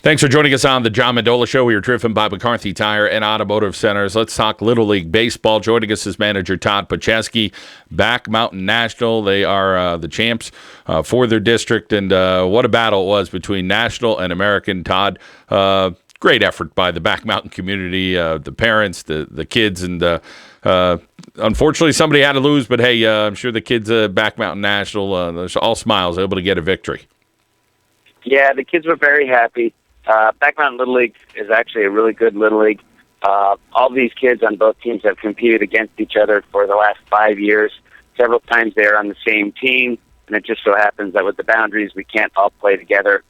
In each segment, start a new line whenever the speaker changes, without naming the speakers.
Thanks for joining us on the John Mendola Show. We are driven by McCarthy Tire and Automotive Centers. Let's talk Little League Baseball. Joining us is manager Todd Paczewski, Back Mountain National. They are the champs for their district, and what a battle it was between National and American. Todd, great effort by the Back Mountain community, the parents, the kids, and unfortunately somebody had to lose, but hey, I'm sure the kids at Back Mountain National, they're all smiles, able to get a victory.
Yeah, the kids were very happy. Back Mountain Little League is actually a really good Little League. All these kids on both teams have competed against each other for the last 5 years. Several times they're on the same team, and it just so happens that with the boundaries, we can't all play together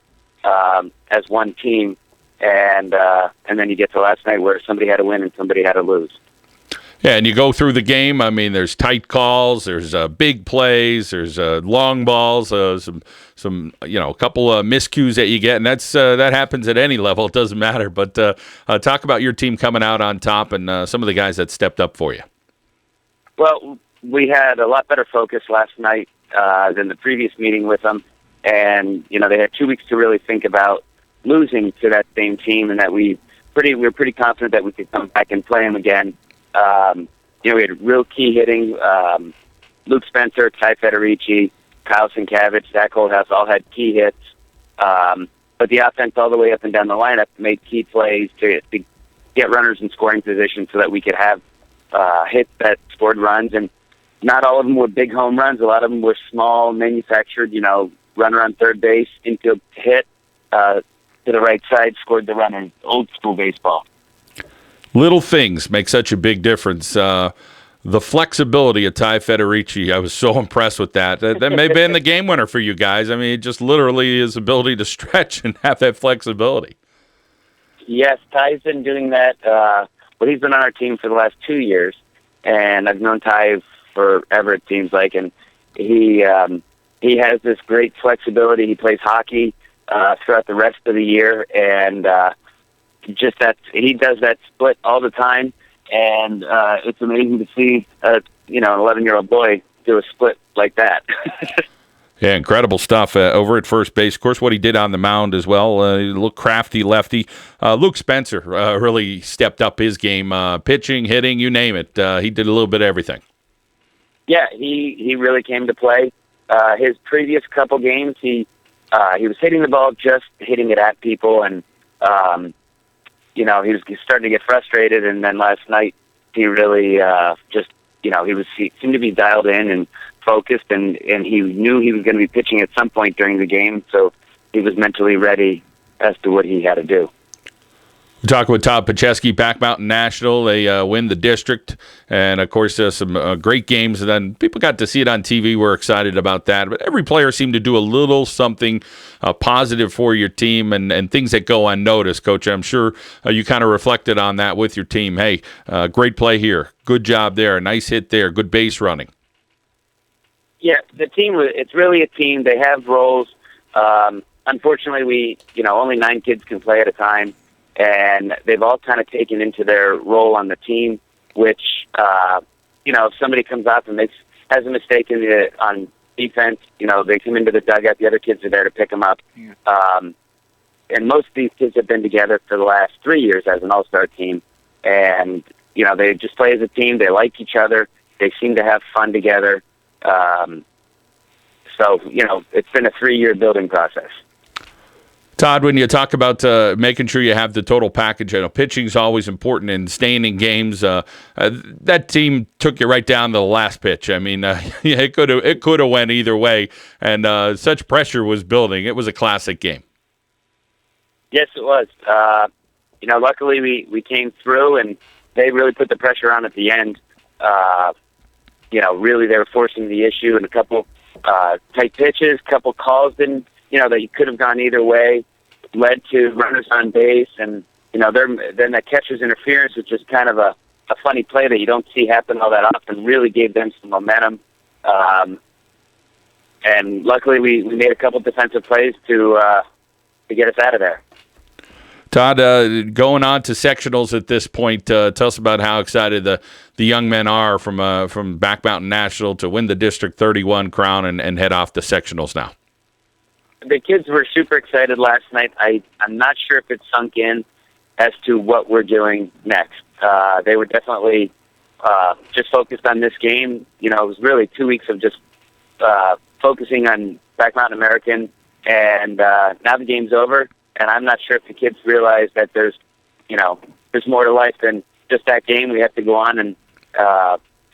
as one team. And then you get to last night where somebody had to win and somebody had to lose.
Yeah, and you go through the game. I mean, there's tight calls, there's big plays, there's long balls, some a couple of miscues that you get, and that happens at any level. It doesn't matter. But talk about your team coming out on top and some of the guys that stepped up for you.
Well, we had a lot better focus last night than the previous meeting with them, and they had 2 weeks to really think about losing to that same team, and that we were pretty confident that we could come back and play them again. We had real key hitting. Luke Spencer, Ty Federici, Kyle Sienkiewicz, Zach Holdhouse all had key hits. But the offense all the way up and down the lineup made key plays to get runners in scoring position so that we could have hits that scored runs. And not all of them were big home runs. A lot of them were small, manufactured, runner on third base, infield hit to the right side, scored the runner. Old school baseball.
Little things make such a big difference. The flexibility of Ty Federici, I was so impressed with that. That may have been the game winner for you guys. I mean, just literally his ability to stretch and have that flexibility.
Yes, Ty's been doing that. He's been on our team for the last 2 years, and I've known Ty forever, it seems like, and he has this great flexibility. He plays hockey throughout the rest of the year, and he does that split all the time, and it's amazing to see an 11-year-old boy do a split like that.
Yeah, incredible stuff over at first base. Of course, what he did on the mound as well, a little crafty lefty. Luke Spencer really stepped up his game, pitching, hitting, you name it. He did a little bit of everything.
Yeah, he really came to play. His previous couple games, he was hitting the ball, just hitting it at people, and he was starting to get frustrated, and then last night he really he seemed to be dialed in and focused, and he knew he was going to be pitching at some point during the game, so he was mentally ready as to what he had to do.
We're talking with Todd Paczewski, Back Mountain National. They win the district, and of course some great games. And then people got to see it on TV. We're excited about that. But every player seemed to do a little something positive for your team, and things that go unnoticed. Coach, I'm sure you kind of reflected on that with your team. Hey, great play here, good job there, nice hit there, good base running.
Yeah, the team. It's really a team. They have roles. Unfortunately, only 9 kids can play at a time. And they've all kind of taken into their role on the team, which, if somebody comes up and has a mistake on defense, they come into the dugout, the other kids are there to pick them up. Yeah. And most of these kids have been together for the last 3 years as an all-star team. And, they just play as a team. They like each other. They seem to have fun together. So, it's been a 3-year building process.
Todd, when you talk about making sure you have the total package, I know pitching is always important and staying in games. That team took you right down to the last pitch. I mean, it could have went either way, and such pressure was building. It was a classic game.
Yes, it was. Luckily we came through, and they really put the pressure on at the end. Really they were forcing the issue, and a couple tight pitches, couple calls didn't. That you could have gone either way, led to runners on base, and then that catcher's interference, which is kind of a funny play that you don't see happen all that often, really gave them some momentum. And luckily, we made a couple defensive plays to get us out of there.
Todd, going on to sectionals at this point, tell us about how excited the young men are from Back Mountain National to win the District 31 crown and head off to sectionals now.
the kids were super excited last night. I'm not sure if it sunk in as to what we're doing next. They were definitely just focused on this game. You know, it was really 2 weeks of just focusing on Back Mountain American, and now the game's over. And I'm not sure if the kids realize that there's more to life than just that game. We have to go on, and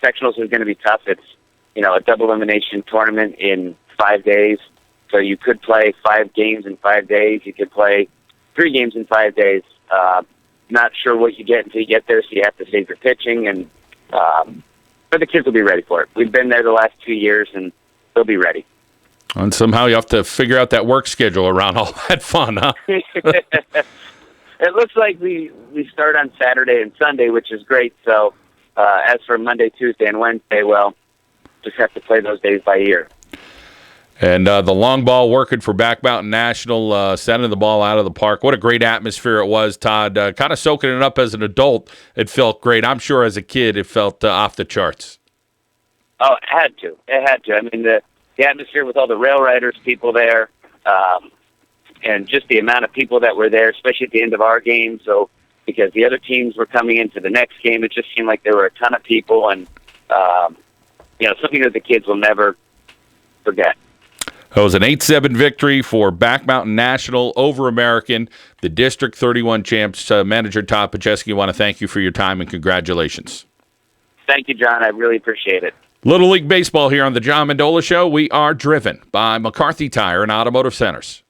sectionals is going to be tough. It's, a double elimination tournament in 5 days. So you could play 5 games in 5 days. You could play 3 games in 5 days. Not sure what you get until you get there, so you have to save your pitching. And but the kids will be ready for it. We've been there the last 2 years, and they'll be ready.
And somehow you have to figure out that work schedule around all that fun, huh?
It looks like we start on Saturday and Sunday, which is great. So as for Monday, Tuesday, and Wednesday, well, just have to play those days by ear.
And the long ball working for Back Mountain National, sending the ball out of the park. What a great atmosphere it was, Todd. Kind of soaking it up as an adult, it felt great. I'm sure as a kid it felt off the charts.
Oh, it had to. I mean, the atmosphere with all the rail riders, people there, and just the amount of people that were there, especially at the end of our game. So because the other teams were coming into the next game, it just seemed like there were a ton of people, and something that the kids will never forget.
It was an 8-7 victory for Back Mountain National over American, the District 31 champs. Manager Todd Paczewski, I want to thank you for your time and congratulations.
Thank you, John. I really appreciate it.
Little League Baseball here on the John Mendola Show. We are driven by McCarthy Tire and Automotive Centers.